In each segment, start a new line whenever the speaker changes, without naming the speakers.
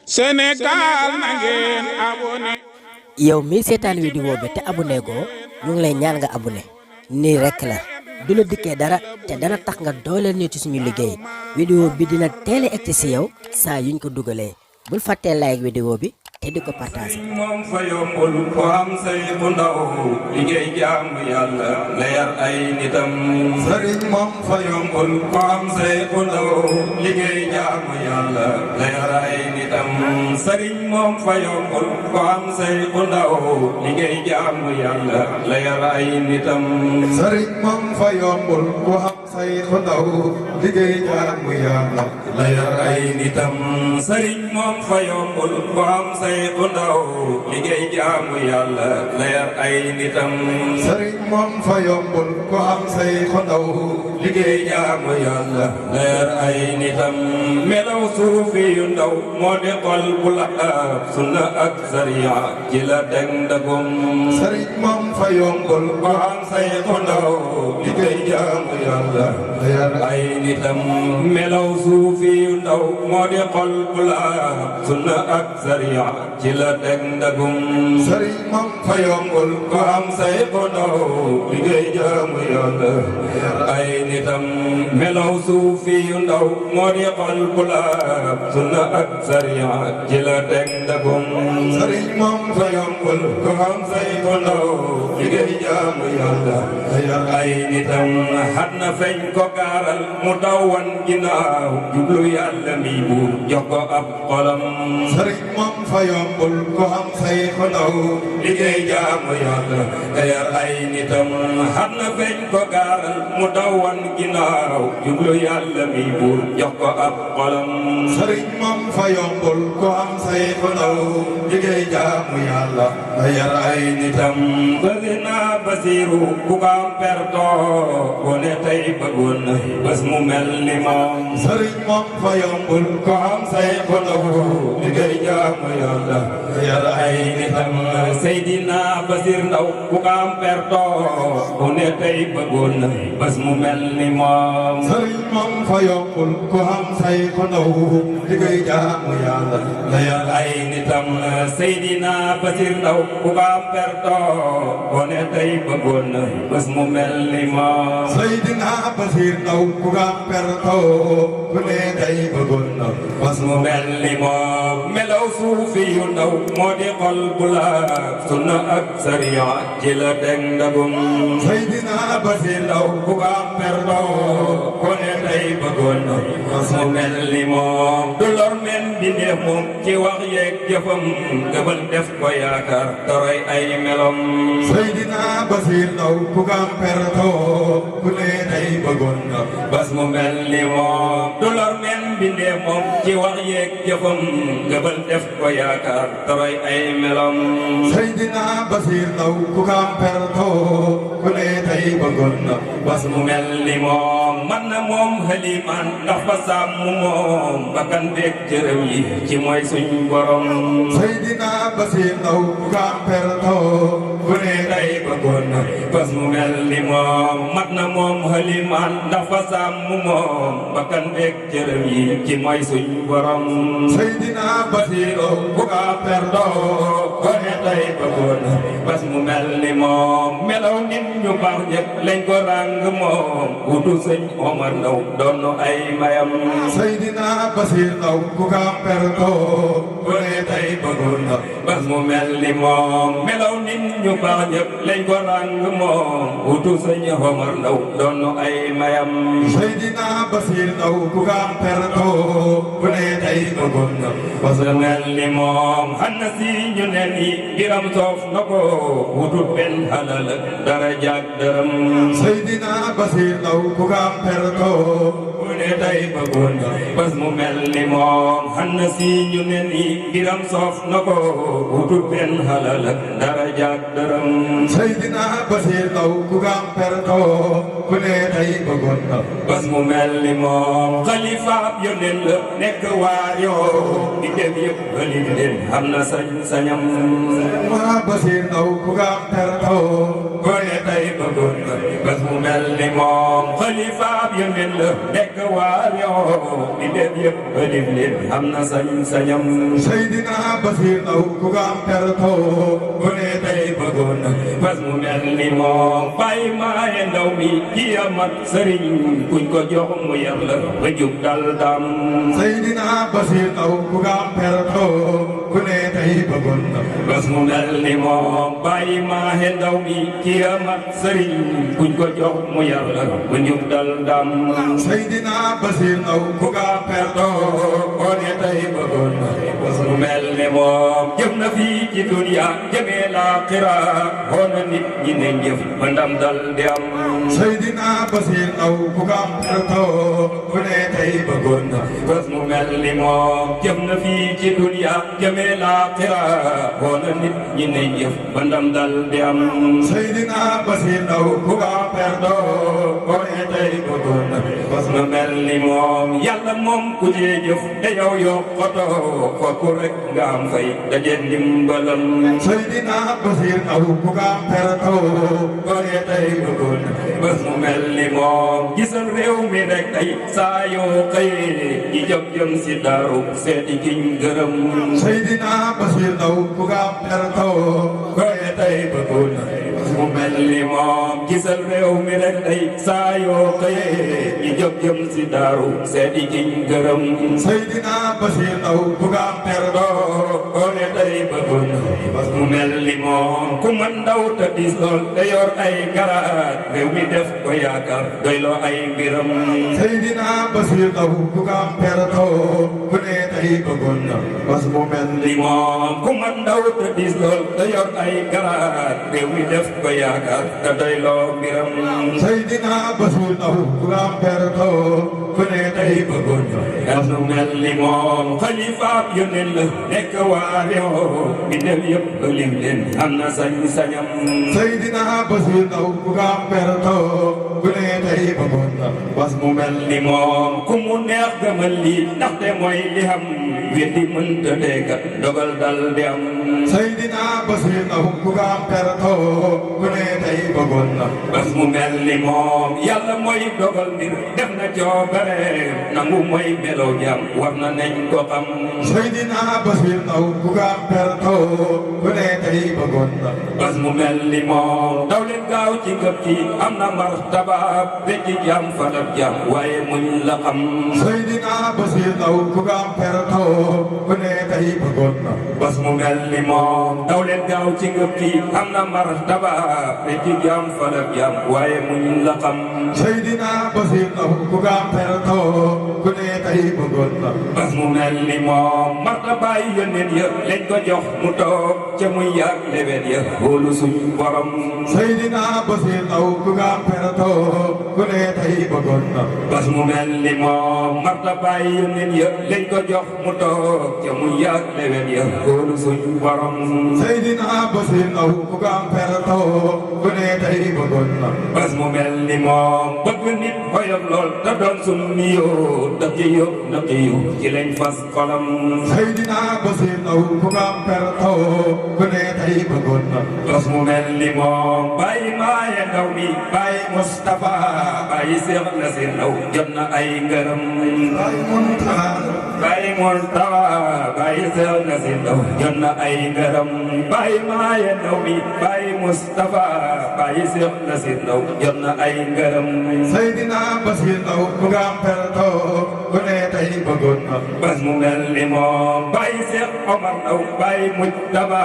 Sénégal na ngeen abonné.
yow mii seetaan vidéo bi te abonné goo ñu ngi lay ñaan nga abonné nii rekk la du la dikkee dara te dana tax nga dooleel ñu ci suñu liggéey vidéo bi dina teel a egg ci yow saa yuñ ko dugalee bul fàttee like vidéo bi te di ko partagé.
moom fa yombul ko am say bu ndaw liggéey jaamu yàlla la yar ay nitam. sëriñ moom fa yombul ko am say bu ndaw liggéey jaamu yàlla la yar ay nitam. sëriñ moom fa yombul ko am say bu ndaw liggéey jaamu yàlla la yar ay nitam.
sëriñ moom fa yombul ko am say bu ndaw liggéey jaamu yàlla
la yar ay nitam. sëriñ moom fa yombul ko am say bu ndaw liggéey jaamu yàlla la yar ay nitam.
sëriñ moom fa yombul ko am say bu ndaw
liggéey jaamu yàlla la yar ay nitam. melaw suufi yu ndaw moo di xol bu la sunna ak sariya ci la deng dagum.
sëriñ moom fa yombul
ko am say bu ndaw liggéey jaamu yàlla la yar ay nitam. melaw suufi yu ndaw moo di xol bu la sunna ak sariya ci la deng dagum.
sëriñ moom fa yombul
ko am say bu ndaw liggéey jaamu yàlla ay nitam. melaw suufi yu ndaw moo di xol bu la sunna ak sariya ci la deng dagum.
sëriñ moom fa yombul
ko am say bu ndaw liggéey jaamu yàlla ay nitam. xat na feeñ ko gaaral mu daw wan ginnaaw jublu yàlla mi buur jox ko ab xolam.
sëriñ moom fa yombul ko am say bu ndaw
liggéey jaamu yàlla te yar ay nitam. xat na feeñ ko gaaral mu daw wan ginnaaw jublu yàlla mi buur jox ko ab xolam.
sëriñ moom fa yombul ko am say bu ndaw liggéey jaamu yàlla
te yar ay nitam. bëgg naa basiiru ku ko am perto ko ne tey bëggoon na bés mu mel ni moom.
sëriñ moom fa yombul
ko am say bu ndaw liggéey jaamu yàlla te yar ay nitam. Seydina Basir Ndaw ku ko am perto ku ne tey bëggoon na bés mu mel ni moom.
sëriñ moom fa yombul ko am say bu ndaw liggéey jaamu yàlla
la yar ay nitam. Seydina Basir Ndaw ku ko am perto ku ne tey bëggoon na bés mu mel ni moom.
Seydina Basir Ndaw ku ko am perto ku ne tey bëggoon na
bés mu mel ni moom. melaw suufi yu ndaw moo di xol bu la sunna ak sariya ci la deng dagum.
Seydina
Basir Ndaw ku ko am perto ku ne tey bëggoon na bés mu mel ni moom. du lor men bindee moom ci wax yeeg jëfam gëbal def ko yaakaar toroy ay melom.
Seydina Basir Ndaw ku ko am perto ku ne tey bëggoon na
bés mu mel ni moom. du lor men bindee moom ci wax yeeg jëfam gëbal def ko yaakaar toroy ay melom.
Seydina Basir Ndaw ku ko am perto ku ne tey bëggoon na
bés mu mel ni moom. man na moom xalimaan ndax ba sàmm moom bakkan beeg jërëm yi ci mooy suñ borom.
Seydina Basir Ndaw ku ko am perto
ku ne tey bëggoon na bés mu mel ni moom. mat na moom xalimaan ndax ba sàmm moom bakkan beeg jërëm yi ci mooy suñ borom.
Seydina Basir
ku ko am perto ku ne tey bëggoon na bés mu mel ni moom. melaw nit ñu baax ñëpp lañ ko ràng moom wutu sëñ Omar Ndaw doon ay mayam.
Seydina Basir Ndaw ku ko am perto
ku ne tey bëggoon na bés mu mel ni moom. melaw nit ñu baax ñëpp lañ ko ràng moom wutu sëñ Omar Ndaw doon ay mayam.
Seydina Basir Ndaw ku ko am perto ku ne tey bëggoon na
bés mu mel ni moom. xanna si ñu ne ni biram soof na ko wutut benn halal ak dara jaag dërëm.
Seydina Basir Ndaw ku ko am perto
ku ne tey bëggoon na bés mu mel ni moom. xanna si ñu ne ni biram soof na ko wutut benn halal ak dara jaag dërëm.
Seydina Basir Ndaw ku ko am perto ku ne tey bëggoon na
bés mu mel ni moom. xalifaab yónneen la nekk waayoo di dem yëpp bëli leen am na sañ-sañam.
Basir Ndaw ku ko am perto
gore tey bëggoon na bés mu mel ni moom xalifaab yonent la nekk waar yoo di def yëpp ëlif leen am na sañ-sañam
Seydina Basiir Ndaw ku ko am tertoo
gore tey bëggoon na bés mu mel ni moom bàyyi maaye ndaw mi ki amat sëriñ kuñ ko jox mu yar la ba jub dal dam
Seydina Basiir Ndaw ku ko am tertoo ku ne tey bëggoon na
bés mu mel ni moom bàyyi maaye ndaw mi ki amat sëriñ kuñ ko jox mu yar la ba jub dal dam
Seydina Basiir Ndaw ku ko am tertoo
ko ne tey bëggoon na bés mu mel ni moom jëm na fii ci dunya jëmee laaxira xool na nit ñi ne jëf ba ndam dal di am
Seydina Basiir Ndaw ku ko am tertoo ku ne tey bëggoon na
bés mu mel ni moom jëm na fii ci dunya jëmee laaxira xool na nit ñi ne jëf ba ndam dal di am
Seydina Basiir Ndaw ku ko am tertoo
ko ne tey bëggoon na bés mu mel ni moom yàlla moom ku jee jëf te yow yoo xoto fokk rek nga am fay daje ndimbalam
Seydina Basiir Ndaw ku ko am tertoo
ko ne tey bëggoon na bés mu mel ni moom gisal réew mi rek tey saa yoo xëyee ñi jóg jëm si daaru seeti kiñ gërëm
Seydina Basiir Ndaw ku ko am tertoo
ko ne tey bëggoon na bés mu mel ni moom gisal réew mi rek tey saa yoo xëyee ñi jóg jëm si daaru seeti kiñ gërëm
Seydina Basiir Ndaw ku ko am tertoo
ko ne tey bëggoon na bés mu mel ni moom ku man ndaw te dis lool te yor ay garaat réew mi def ko yaakaar doyloo ay mbiram
Seydina Basiir Ndaw ku ko am tertoo ku ne tey bëggoon na bés mu mel ni
li moom ku man ndaw te dis lool te yor ay garaat réew mi def ko yaakaar te doyloo mbiram
Seydina Basiir Ndaw ku ko am tertoo ku ne tey bëggoon na
bés mu mel ni moom xalifaab yonent la nekk waa réew bi def yëpp lim leen am na sañ-sañam
Seydina Basiir Ndaw ku ko am tertoo ku ne tey bëggoon na bés mu mel ni
li moom ku mu neex gëmal lii ndaxte mooy li xam weddi mënta déggat dogal dal di am
Seydina Basiir Ndaw ku ko am tertoo ku ne tey bëggoon na
bés mu mel ni moom yàlla mooy dogal mbir def na coobare nangu mooy melow jàmm war na nañ ko xam
Seydina Basiir Ndaw ku ko am tertoo ku ne tey bëggoon na
bés mu mel ni moom daw leen gaaw ci ngëp ci am na martaba becci jàmm falab jàmm waaye muñ la xam
Seydina Basiir Ndaw ku ko am tertoo ku ne tey bëggoon na
bés mu mel ni moom daw leen gaaw ci ngëp ci am na martaba becci jàmm falab jàmm waaye muñ la xam
Seydina Basiir Ndaw ku ko am tertoo ku ne tey bëggoon na
bés mu mel ni moom martabaay yonent ya lañ ko jox mu toog ca muy yàgg lewet ya wóolu suñ borom
Seydina Basiir Ndaw ku ko am tertoo ku ne tey bëggoon na
bés mu mel ni moom martabaay yonent ya lañ ko jox mu toog ca muy yàgg lewet ya wóolu suñ borom
Seydina Basiir Ndaw ku ko am tertoo ku ne tey bëggoon na
bés mu mel ni moom bëgg nit xoyof lool te doon suñ niyoo daf ci yóbbu na xiyu ci lañ fas xolam
Seydina Basiir Ndaw ku ko am tertoo ku ne tey bëggoon na
bés mu mel ni moom bàyyi maaye ndaw mi bàyyi Mustapha bàyyi Seex Nasiir Ndaw jot na ay ngërëm
Baay Muntaxa
bàyyi Mustapha bàyyi Seex Nasiir Ndaw jot na ay ngërëm bàyyi maaye ndaw mi bàyyi Mustapha bàyyi Seex Nasiir Ndaw jot na ay ngërëm
Seydina Basiir Ndaw ku ko am tertoo ku ne tey bëggoon na
bés mu mel ni moom bàyyi Seex Omar Ndaw bàyyi Mujtaba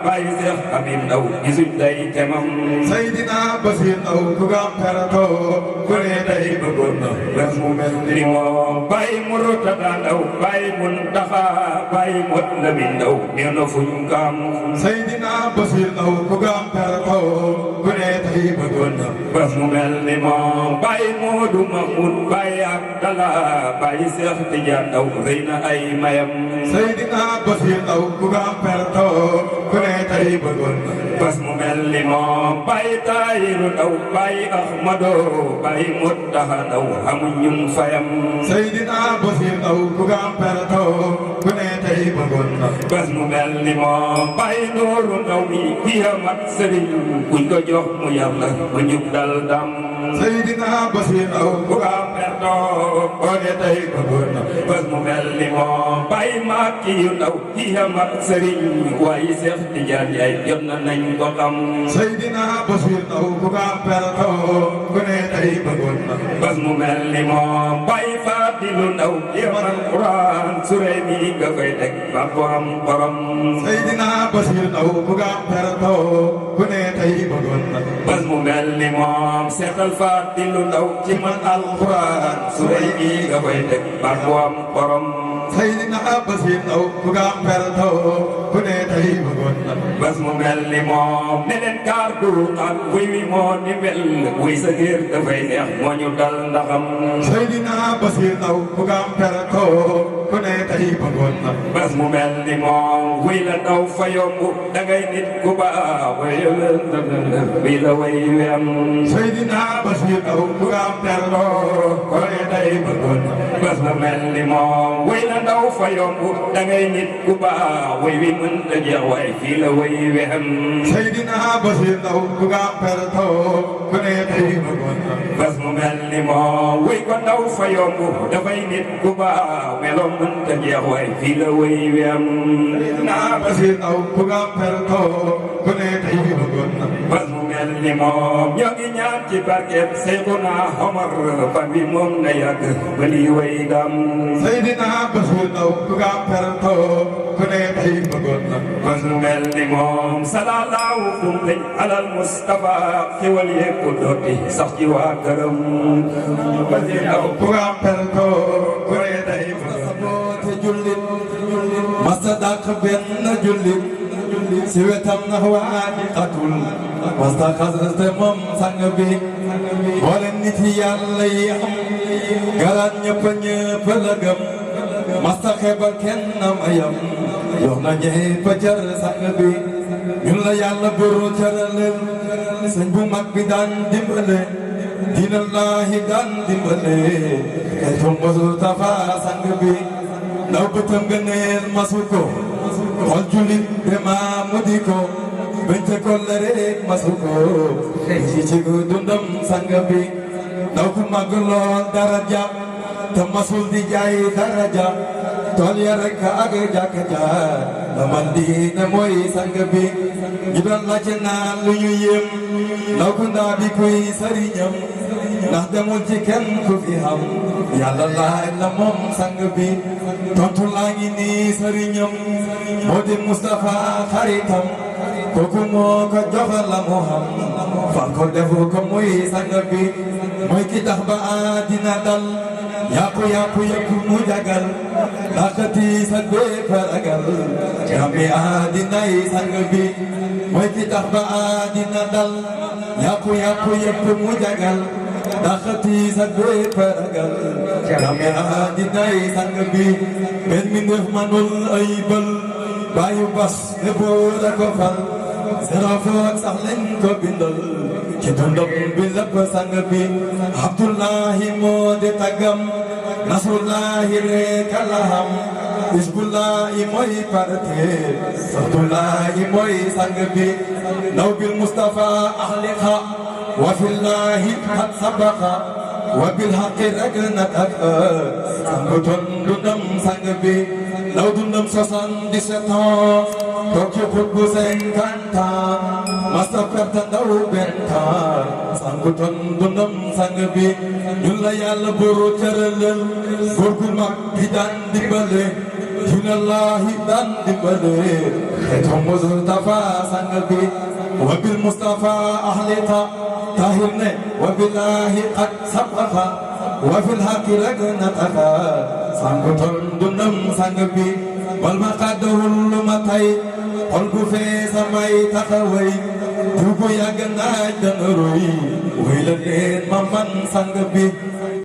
bàyyi Seex Habib Ndaw gisuñ day temam
Seydina Basiir Ndaw ku ko am tertoo ku ne tey bëggoon na bés mu mel ni
li moom bàyyi Murtada Ndaw bàyyi Muntaxa bàyyi Mot Lamin Ndaw nee na fuñ kam
Seydina Basiir Ndaw ku ko am tertoo ku ne tey bëggoon na
bés mu mel ni moom bàyyi Moodu Mahmud bàyyi Abdallah bàyyi Seex Tijaan Ndaw rëy na ay mayam
Seydina Basiir Ndaw ku ko am tertoo ku ne tey bëggoon na
bés mu mel ni moom bàyyi Taayiru Ndaw bàyyi Ahmado bàyyi Mutaxa Ndaw amuñ ñun fayam
Seydina Basiir Ndaw ku ko am tertoo ku ne tey bëggoon bëggoon na
bés mu mel ni moom bàyyi nooru ndaw mi kii a mat sëriñ kuñ ko jox mu yàlla ba njub dal dam
Seydina Basiir Ndaw
bu ka perto boo dee tey bëggoon na bés mu mel ni moom bàyyi maag kii yu ndaw kii a mat sëriñ waaye Seex Tijaan Njaay jot na nañ ko xam
Seydina Basiir Ndaw bu ka perto ku ne tey bëggoon na
bés mu mel ni moom bàyyi Faadilu Ndaw kii a mat Quraan sure mi nga koy teg ba bu am borom
Seydina Basiir Ndaw bu ka perto ku ne tey bëggoon na
bés mu mel ni moom seetal Faadilu Ndaw ci man alxuraan su rëy bi nga koy teg ba bu am borom
Seydina Basiir Ndaw bu ka perto ku ne tey bëggoon na
bés mu mel ni moom ne leen kaar du ak wuy wi moo ni mel wuy sa géer dafay neex moo ñu dal ndaxam
Seydina Basiir Ndaw bu ka perto ku ne tey bëggoon na
bés mu mel ni moom wuy la ndaw fa yomb dangay nit ku baax wuy la way wi am
Seydina Basiir Ndaw bu ka perto ku ne tey bëggoon na
bés mu mel ni moom wuy la ndaw fa yomb dangay nit ku baax wuy wi mën ta jeex waay fii la way wi am
Seydina Basiir Ndaw bu ka perto ku ne tey bëggoon na
bés mu mel ni moom wuy ko ndaw fa yomb dafay nit ku baax melo mën ta jeex waay fii la way wi am
Seydina Basiir Ndaw bu ka perto ku ne tey bëggoon na
bés mu mel ni moom ñoo ngi ñaan ci barkeeb Seexuna Omar fan bi moom na yàgg ba lii way dam
Seydina Basiir Ndaw bu ka perto ku ne tey bëggoon na
bés mu mel ni moom salaalaahu kumteñ alal Mustafa xewal yépp dooti sax ci waa këram Basiir Ndaw
bu ka perto ku ne tey bëggoon na te jullit masa dàq benn jullit si wetam na waaji xatul masa xasaste moom sang bi boole nit yàlla yi am garaat ñëpp la gëm masa xeebal kenn mayam jox na ñëpp cër sang bi ñun la yàlla buru cëraleel sëñ bu mag bi daan dimbale dinallahi daan dimbale xeetu Mustafa sang bi ndaw bëtam gëneel masu ko xol jullit dema mu di ko bënte ko la rek masu ko ci dundam sang bi ndaw ku mag lool daraja te masul di jaay daraja tool ya rek ak jàkka ja la man di ne mooy sang bi ñu doon laajte naan lu ñu yéem ndaw ku ndaa di kuy sëriñam ndax demul ci kenn ku fi xam yàlla laaj la moom sang bi tontu laa ngi nii sëriñam moo di Mustafa xaritam kooku moo ko joxal la mu xam fal ko defu ko muy sang bi mooy ki tax ba àddina dal yàqu yëpp mu jagal dàqati sa bépp ragal jàmmi àddina yi sang bi mooy ki tax ba àddina dal yàqu yëpp mu jagal dàqati sa bépp ragal jàmmi àddina yi sang bi benn mi ndef manul ay bël bàyyi bas ne boora ko fal zéro foot sax lañ ko bindal ci dundam bi lépp sang bi Abdullahi moo di tagam Nasrullahi rek la xam Hizbullahi mooy parte Abdullahi mooy sang bi ndaw bil Mustafa axliqa wa fillahi qad sabaqa wa bil haqqi rek nataka sangutoon dundam sang bi ndaw dundam 77 ans toog ci xutbu 50 ans masta perte ndaw benn temps sangutoon dundam sang bi ñun la yàlla buru cëraleel góor gu mag gi daan dimbale dinallahi daan dimbale xeetu Mustafa sang bi wa bil Mustafa ahlita tahir ne wa billahi qad sabaqa wa fil haqqi rek nataka sangutoon dundam sang bi wal ma xaddahul lu ma tay xol bu fee samay taxaway du ko yàgg naaj dana roy way la leen ma man sang bi